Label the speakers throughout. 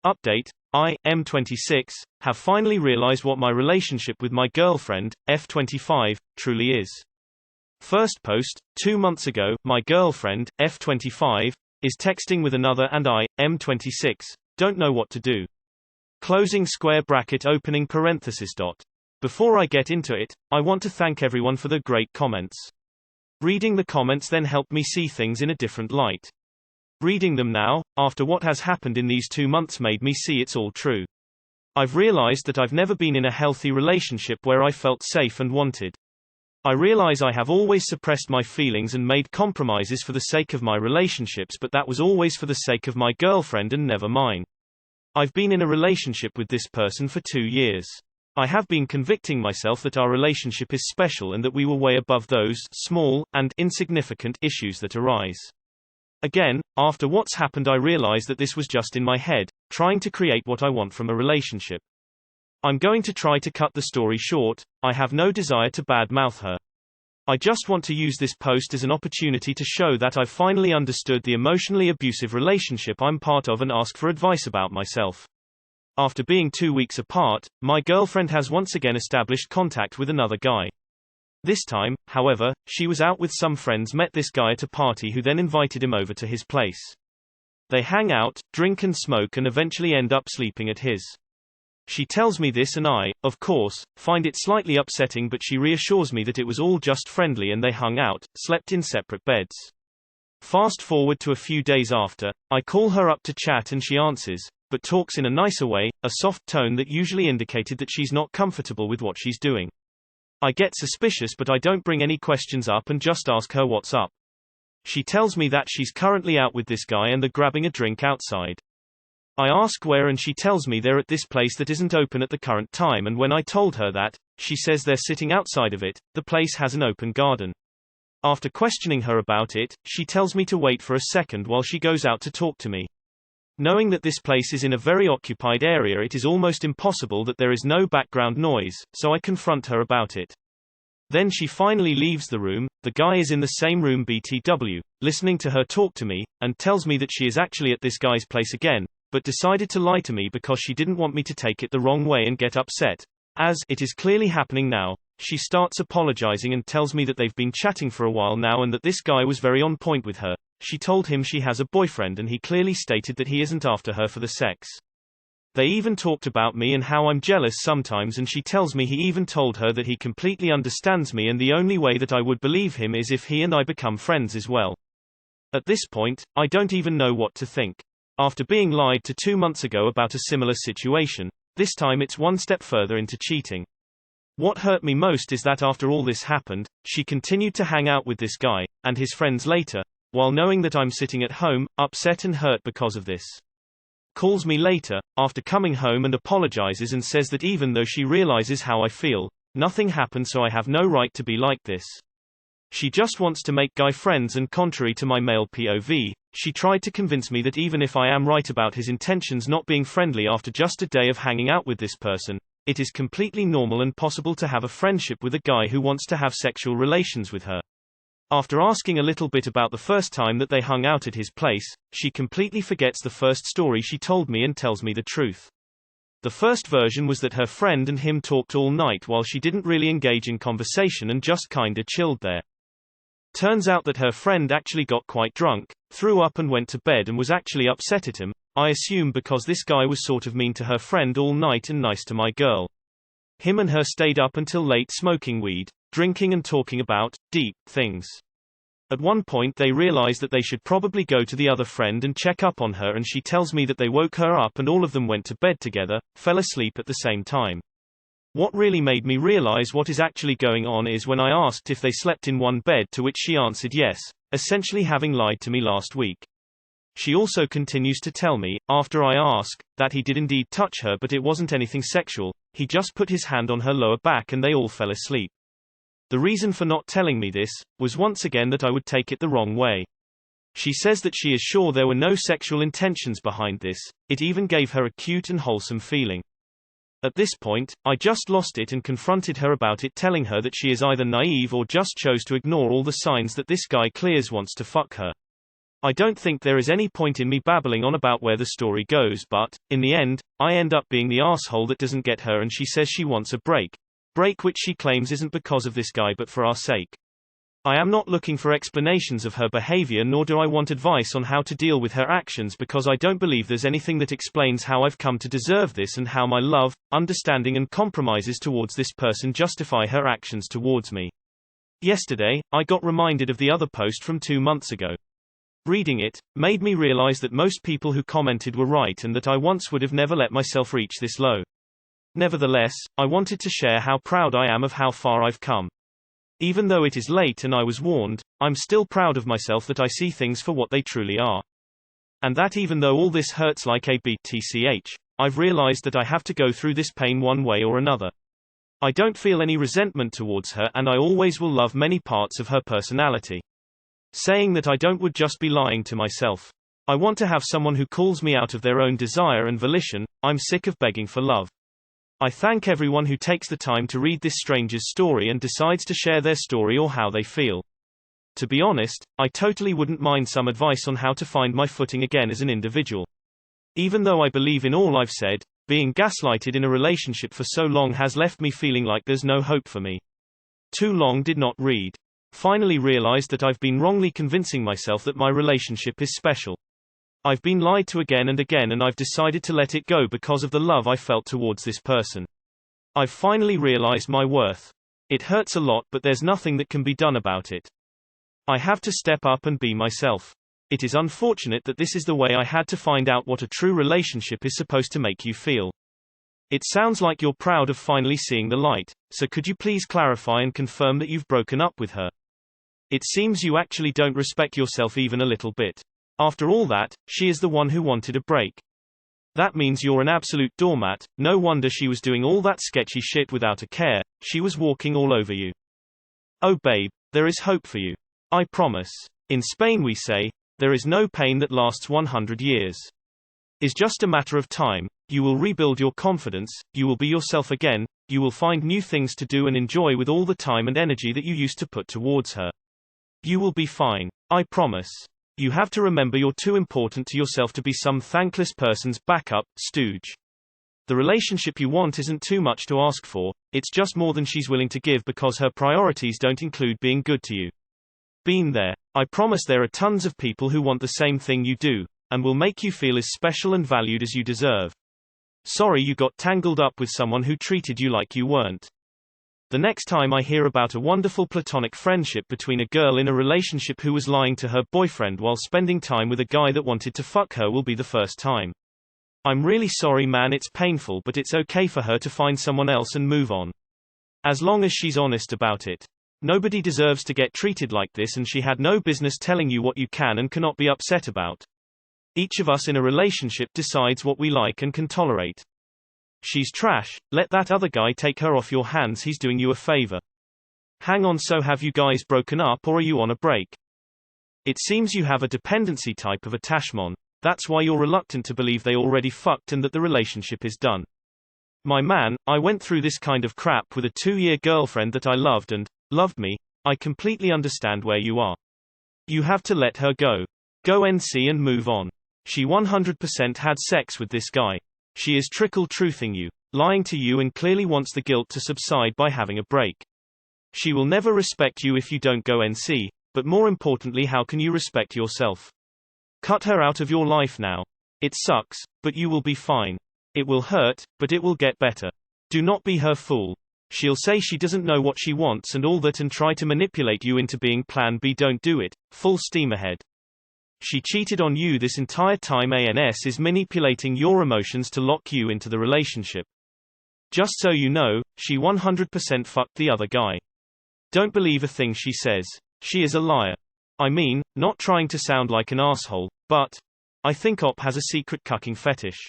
Speaker 1: Update: I, M26, have finally realized what my relationship with my girlfriend, F25, truly is. First post: 2 months ago, my girlfriend, F25, is texting with another and I, M26, don't know what to do. Closing square bracket opening parenthesis dot. Before I get into it, I want to thank everyone for the great comments. Reading the comments then helped me see things in a different light. Reading them now, after what has happened in these 2 months, made me see it's all true. I've realized that I've never been in a healthy relationship where I felt safe and wanted. I realize I have always suppressed my feelings and made compromises for the sake of my relationships, but that was always for the sake of my girlfriend and never mine. I've been in a relationship with this person for 2 years. I have been convicting myself that our relationship is special and that we were way above those small and insignificant issues that arise. Again, after what's happened, I realize that this was just in my head, trying to create what I want from a relationship. I'm going to try to cut the story short. I have no desire to badmouth her. I just want to use this post as an opportunity to show that I've finally understood the emotionally abusive relationship I'm part of and ask for advice about myself. After being 2 weeks apart, my girlfriend has once again established contact with another guy. This time, however, she was out with some friends, met this guy at a party, who then invited him over to his place. They hang out, drink and smoke, and eventually end up sleeping at his. She tells me this and I, of course, find it slightly upsetting, but she reassures me that it was all just friendly and they hung out, slept in separate beds. Fast forward to a few days after, I call her up to chat and she answers, but talks in a nicer way, a soft tone that usually indicated that she's not comfortable with what she's doing. I get suspicious, but I don't bring any questions up and just ask her what's up. She tells me that she's currently out with this guy and they're grabbing a drink outside. I ask where and she tells me they're at this place that isn't open at the current time, and when I told her that, she says they're sitting outside of it. The place has an open garden. After questioning her about it, she tells me to wait for a second while she goes out to talk to me. Knowing that this place is in a very occupied area, it is almost impossible that there is no background noise, so I confront her about it. Then she finally leaves the room. The guy is in the same room, BTW, listening to her talk to me, and tells me that she is actually at this guy's place again, but decided to lie to me because she didn't want me to take it the wrong way and get upset. As it is clearly happening now, she starts apologizing and tells me that they've been chatting for a while now and that this guy was very on point with her. She told him she has a boyfriend and he clearly stated that he isn't after her for the sex. They even talked about me and how I'm jealous sometimes, and she tells me he even told her that he completely understands me and the only way that I would believe him is if he and I become friends as well. At this point, I don't even know what to think. After being lied to 2 months ago about a similar situation, this time it's one step further into cheating. What hurt me most is that after all this happened, she continued to hang out with this guy and his friends later, while knowing that I'm sitting at home, upset and hurt because of this. Calls me later, after coming home, and apologizes and says that even though she realizes how I feel, nothing happened, so I have no right to be like this. She just wants to make guy friends, and contrary to my male POV, she tried to convince me that even if I am right about his intentions not being friendly after just a day of hanging out with this person, it is completely normal and possible to have a friendship with a guy who wants to have sexual relations with her. After asking a little bit about the first time that they hung out at his place, she completely forgets the first story she told me and tells me the truth. The first version was that her friend and him talked all night while she didn't really engage in conversation and just kinda chilled there. Turns out that her friend actually got quite drunk, threw up and went to bed and was actually upset at him, I assume because this guy was sort of mean to her friend all night and nice to my girl. Him and her stayed up until late smoking weed, drinking and talking about deep things. At one point they realized that they should probably go to the other friend and check up on her, and she tells me that they woke her up and all of them went to bed together, fell asleep at the same time. What really made me realize what is actually going on is when I asked if they slept in one bed, to which she answered yes, essentially having lied to me last week. She also continues to tell me, after I ask, that he did indeed touch her but it wasn't anything sexual, he just put his hand on her lower back and they all fell asleep. The reason for not telling me this was once again that I would take it the wrong way. She says that she is sure there were no sexual intentions behind this, it even gave her a cute and wholesome feeling. At this point, I just lost it and confronted her about it, telling her that she is either naive or just chose to ignore all the signs that this guy clears wants to fuck her. I don't think there is any point in me babbling on about where the story goes, but, in the end, I end up being the asshole that doesn't get her and she says she wants a break. Break which she claims isn't because of this guy but for our sake. I am not looking for explanations of her behavior, nor do I want advice on how to deal with her actions, because I don't believe there's anything that explains how I've come to deserve this and how my love, understanding and compromises towards this person justify her actions towards me. Yesterday, I got reminded of the other post from 2 months ago. Reading it made me realize that most people who commented were right and that I once would have never let myself reach this low. Nevertheless, I wanted to share how proud I am of how far I've come. Even though it is late and I was warned, I'm still proud of myself that I see things for what they truly are. And that even though all this hurts like a BTCH, I've realized that I have to go through this pain one way or another. I don't feel any resentment towards her and I always will love many parts of her personality. Saying that I don't would just be lying to myself. I want to have someone who calls me out of their own desire and volition. I'm sick of begging for love. I thank everyone who takes the time to read this stranger's story and decides to share their story or how they feel. To be honest, I totally wouldn't mind some advice on how to find my footing again as an individual. Even though I believe in all I've said, being gaslighted in a relationship for so long has left me feeling like there's no hope for me. Too long did not read. Finally realized that I've been wrongly convincing myself that my relationship is special. I've been lied to again and again and I've decided to let it go because of the love I felt towards this person. I've finally realized my worth. It hurts a lot but there's nothing that can be done about it. I have to step up and be myself. It is unfortunate that this is the way I had to find out what a true relationship is supposed to make you feel. It sounds like you're proud of finally seeing the light, so could you please clarify and confirm that you've broken up with her? It seems you actually don't respect yourself even a little bit. After all that, she is the one who wanted a break. That means you're an absolute doormat. No wonder she was doing all that sketchy shit without a care. She was walking all over you. Oh babe, there is hope for you. I promise. In Spain we say, there is no pain that lasts 100 years. It's just a matter of time. You will rebuild your confidence, you will be yourself again, you will find new things to do and enjoy with all the time and energy that you used to put towards her. You will be fine. I promise. You have to remember you're too important to yourself to be some thankless person's backup, stooge. The relationship you want isn't too much to ask for, it's just more than she's willing to give because her priorities don't include being good to you. Been there. I promise there are tons of people who want the same thing you do, and will make you feel as special and valued as you deserve. Sorry you got tangled up with someone who treated you like you weren't. The next time I hear about a wonderful platonic friendship between a girl in a relationship who was lying to her boyfriend while spending time with a guy that wanted to fuck her will be the first time. I'm really sorry man, it's painful, but it's okay for her to find someone else and move on. As long as she's honest about it. Nobody deserves to get treated like this and she had no business telling you what you can and cannot be upset about. Each of us in a relationship decides what we like and can tolerate. She's trash, let that other guy take her off your hands, he's doing you a favor. Hang on, so have you guys broken up or are you on a break? It seems you have a dependency type of attachment, that's why you're reluctant to believe they already fucked and that the relationship is done. My man, I went through this kind of crap with a 2-year girlfriend that I loved and loved me. I completely understand where you are. You have to let her go. Go NC and move on. She 100% had sex with this guy. She is trickle-truthing you, lying to you and clearly wants the guilt to subside by having a break. She will never respect you if you don't go NC, but more importantly, how can you respect yourself? Cut her out of your life now. It sucks, but you will be fine. It will hurt, but it will get better. Do not be her fool. She'll say she doesn't know what she wants and all that and try to manipulate you into being plan B. Don't do it. Full steam ahead. She cheated on you this entire time. ANS is manipulating your emotions to lock you into the relationship. Just so you know, she 100% fucked the other guy. Don't believe a thing she says. She is a liar. I mean, not trying to sound like an asshole, but I think Op has a secret cucking fetish.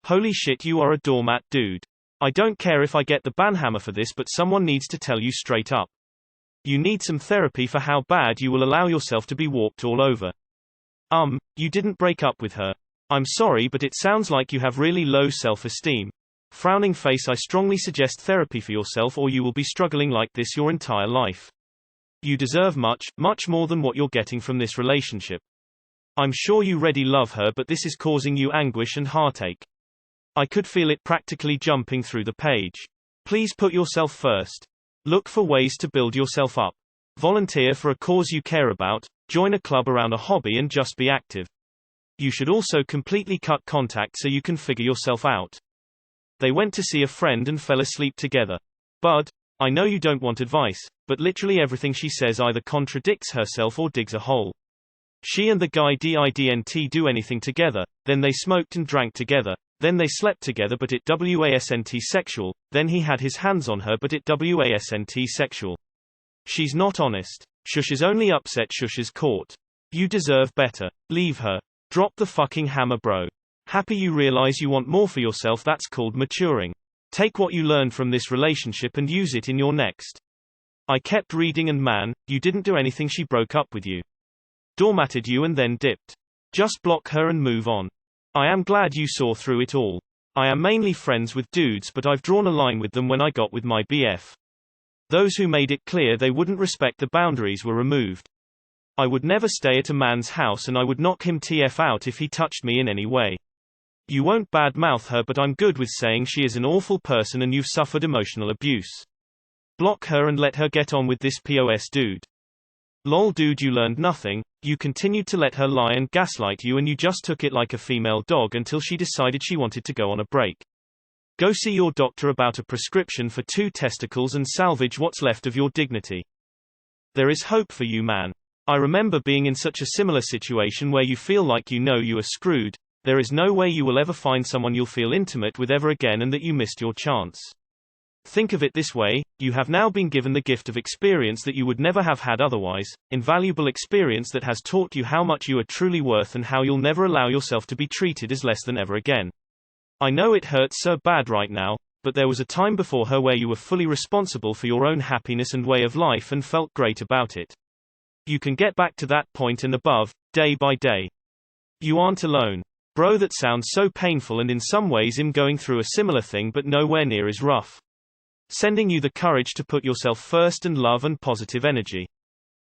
Speaker 1: Holy shit, you are a doormat, dude. I don't care if I get the banhammer for this, but someone needs to tell you straight up. You need some therapy for how bad you will allow yourself to be walked all over. You didn't break up with her. I'm sorry, but it sounds like you have really low self-esteem. Frowning face, I strongly suggest therapy for yourself or you will be struggling like this your entire life. You deserve much, much more than what you're getting from this relationship. I'm sure you really love her, but this is causing you anguish and heartache. I could feel it practically jumping through the page. Please put yourself first. Look for ways to build yourself up. Volunteer for a cause you care about, join a club around a hobby, and just be active. You should also completely cut contact so you can figure yourself out. They went to see a friend and fell asleep together. Bud, I know you don't want advice, but literally everything she says either contradicts herself or digs a hole. She and the guy didn't do anything together, then they smoked and drank together, then they slept together but it wasn't sexual, then he had his hands on her but it wasn't sexual. She's not honest. Shush is only upset Shush is caught. You deserve better. Leave her. Drop the fucking hammer, bro. Happy you realize you want more for yourself. That's called maturing. Take what you learned from this relationship and use it in your next. I kept reading and man, you didn't do anything. She broke up with you. Doormatted you and then dipped. Just block her and move on. I am glad you saw through it all. I am mainly friends with dudes, but I've drawn a line with them when I got with my BF. Those who made it clear they wouldn't respect the boundaries were removed. I would never stay at a man's house and I would knock him TF out if he touched me in any way. You won't badmouth her, but I'm good with saying she is an awful person and you've suffered emotional abuse. Block her and let her get on with this POS dude. Lol dude, you learned nothing, you continued to let her lie and gaslight you and you just took it like a female dog until she decided she wanted to go on a break. Go see your doctor about a prescription for 2 testicles and salvage what's left of your dignity. There is hope for you, man. I remember being in such a similar situation where you feel like you know you are screwed. There is no way you will ever find someone you'll feel intimate with ever again and that you missed your chance. Think of it this way, you have now been given the gift of experience that you would never have had otherwise, invaluable experience that has taught you how much you are truly worth and how you'll never allow yourself to be treated as less than ever again. I know it hurts so bad right now, but there was a time before her where you were fully responsible for your own happiness and way of life and felt great about it. You can get back to that point and above, day by day. You aren't alone. Bro, that sounds so painful, and in some ways I'm going through a similar thing but nowhere near as rough. Sending you the courage to put yourself first and love and positive energy.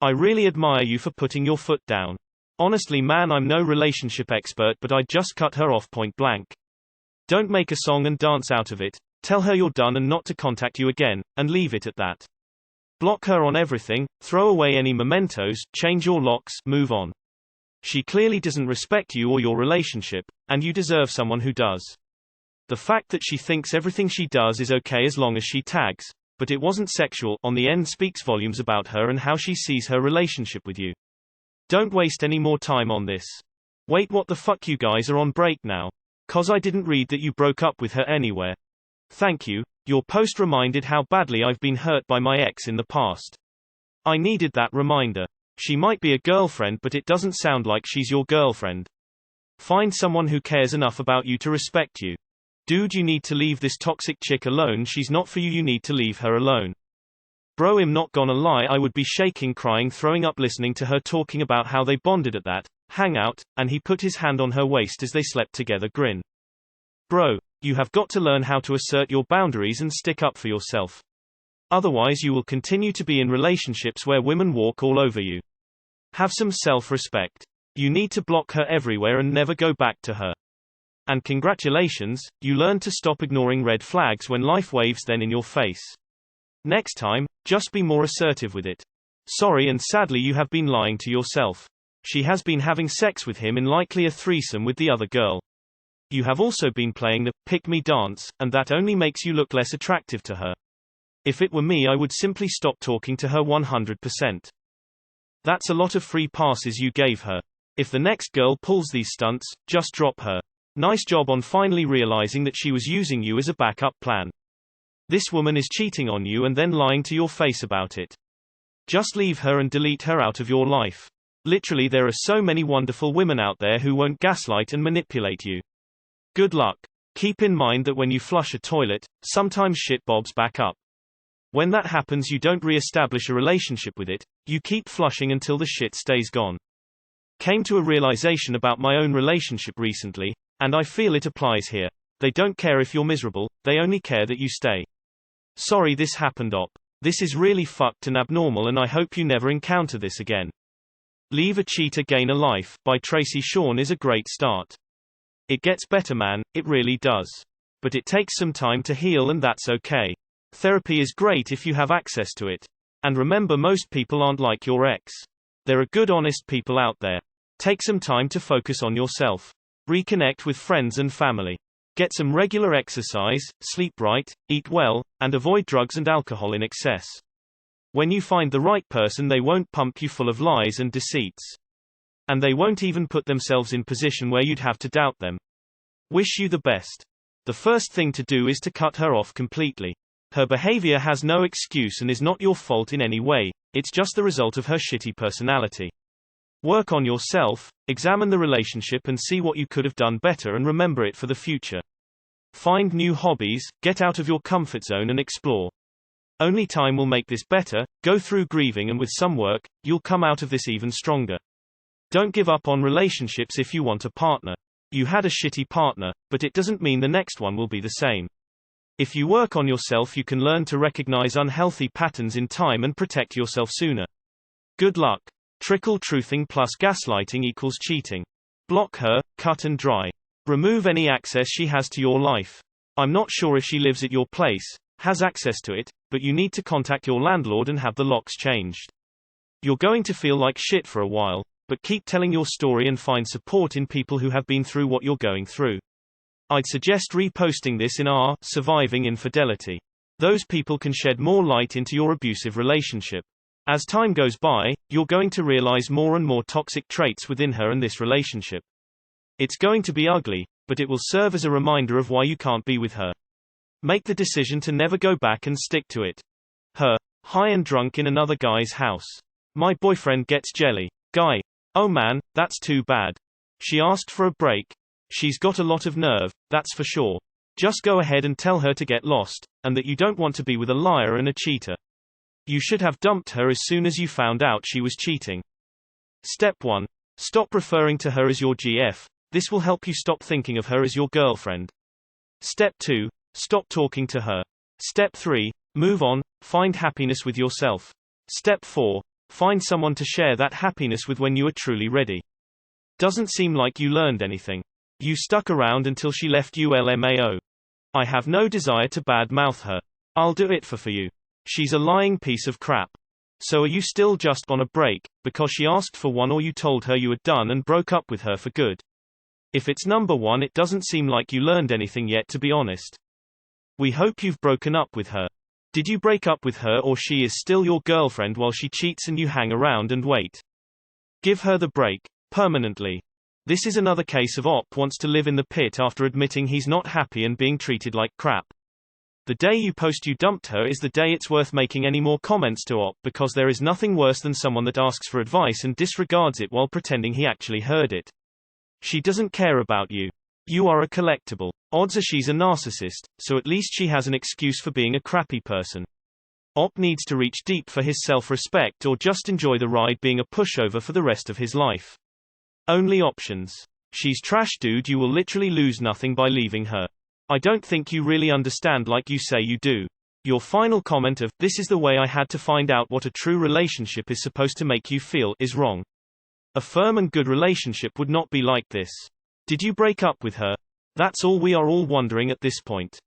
Speaker 1: I really admire you for putting your foot down. Honestly man, I'm no relationship expert, but I'd just cut her off point blank. Don't make a song and dance out of it, tell her you're done and not to contact you again, and leave it at that. Block her on everything, throw away any mementos, change your locks, move on. She clearly doesn't respect you or your relationship, and you deserve someone who does. The fact that she thinks everything she does is okay as long as she tags, but it wasn't sexual, on the end speaks volumes about her and how she sees her relationship with you. Don't waste any more time on this. Wait, what the fuck, you guys are on break now? 'Cause I didn't read that you broke up with her anywhere. Thank you, your post reminded how badly I've been hurt by my ex in the past. I needed that reminder. She might be a girlfriend, but it doesn't sound like she's your girlfriend. Find someone who cares enough about you to respect you. Dude, you need to leave this toxic chick alone. She's not for you. You need to leave her alone. Bro, I'm not gonna lie, I would be shaking, crying, throwing up listening to her talking about how they bonded at that hangout, and he put his hand on her waist as they slept together. Grin. Bro, you have got to learn how to assert your boundaries and stick up for yourself. Otherwise you will continue to be in relationships where women walk all over you. Have some self-respect. You need to block her everywhere and never go back to her. And congratulations, you learned to stop ignoring red flags when life waves them in your face. Next time, just be more assertive with it. Sorry, and sadly you have been lying to yourself. She has been having sex with him in likely a threesome with the other girl. You have also been playing the pick-me dance, and that only makes you look less attractive to her. If it were me, I would simply stop talking to her 100%. That's a lot of free passes you gave her. If the next girl pulls these stunts, just drop her. Nice job on finally realizing that she was using you as a backup plan. This woman is cheating on you and then lying to your face about it. Just leave her and delete her out of your life. Literally, there are so many wonderful women out there who won't gaslight and manipulate you. Good luck. Keep in mind that when you flush a toilet, sometimes shit bobs back up. When that happens, you don't re-establish a relationship with it, you keep flushing until the shit stays gone. Came to a realization about my own relationship recently, and I feel it applies here. They don't care if you're miserable, they only care that you stay. Sorry this happened op. This is really fucked and abnormal, and I hope you never encounter this again. Leave a Cheater Gain a Life by Tracy Shawn is a great start. It gets better, man, it really does. But it takes some time to heal, and that's okay. Therapy is great if you have access to it. And remember, most people aren't like your ex. There are good, honest people out there. Take some time to focus on yourself. Reconnect with friends and family. Get some regular exercise, sleep right, eat well, and avoid drugs and alcohol in excess. When you find the right person, they won't pump you full of lies and deceits. And they won't even put themselves in position where you'd have to doubt them. Wish you the best. The first thing to do is to cut her off completely. Her behavior has no excuse and is not your fault in any way, it's just the result of her shitty personality. Work on yourself, examine the relationship and see what you could have done better, and remember it for the future. Find new hobbies, get out of your comfort zone and explore. Only time will make this better. Go through grieving, and with some work, you'll come out of this even stronger. Don't give up on relationships if you want a partner. You had a shitty partner, but it doesn't mean the next one will be the same. If you work on yourself, you can learn to recognize unhealthy patterns in time and protect yourself sooner. Good luck. Trickle truthing plus gaslighting equals cheating. Block her, cut and dry. Remove any access she has to your life. I'm not sure if she lives at your place, has access to it, but you need to contact your landlord and have the locks changed. You're going to feel like shit for a while, but keep telling your story and find support in people who have been through what you're going through. I'd suggest reposting this in our Surviving Infidelity. Those people can shed more light into your abusive relationship. As time goes by, you're going to realize more and more toxic traits within her and this relationship. It's going to be ugly, but it will serve as a reminder of why you can't be with her. Make the decision to never go back and stick to it. Her, high and drunk in another guy's house. My boyfriend gets jelly. Guy. Oh man, that's too bad. She asked for a break. She's got a lot of nerve, that's for sure. Just go ahead and tell her to get lost, and that you don't want to be with a liar and a cheater. You should have dumped her as soon as you found out she was cheating. Step 1. Stop referring to her as your GF. This will help you stop thinking of her as your girlfriend. Step 2. Stop talking to her. Step 3. Move on, find happiness with yourself. Step 4. Find someone to share that happiness with when you are truly ready. Doesn't seem like you learned anything. You stuck around until she left you, LMAO. I have no desire to badmouth her. I'll do it for you. She's a lying piece of crap. So are you still just on a break, because she asked for one, or you told her you were done and broke up with her for good? If it's number one, it doesn't seem like you learned anything yet, to be honest. We hope you've broken up with her. Did you break up with her, or she is still your girlfriend while she cheats and you hang around and wait? Give her the break, permanently. This is another case of Op wants to live in the pit after admitting he's not happy and being treated like crap. The day you post you dumped her is the day it's worth making any more comments to Op, because there is nothing worse than someone that asks for advice and disregards it while pretending he actually heard it. She doesn't care about you. You are a collectible. Odds are she's a narcissist, so at least she has an excuse for being a crappy person. Op needs to reach deep for his self-respect, or just enjoy the ride being a pushover for the rest of his life. Only options. She's trash, dude. You will literally lose nothing by leaving her. I don't think you really understand like you say you do. Your final comment of, "This is the way I had to find out what a true relationship is supposed to make you feel," is wrong. A firm and good relationship would not be like this. Did you break up with her? That's all we are all wondering at this point.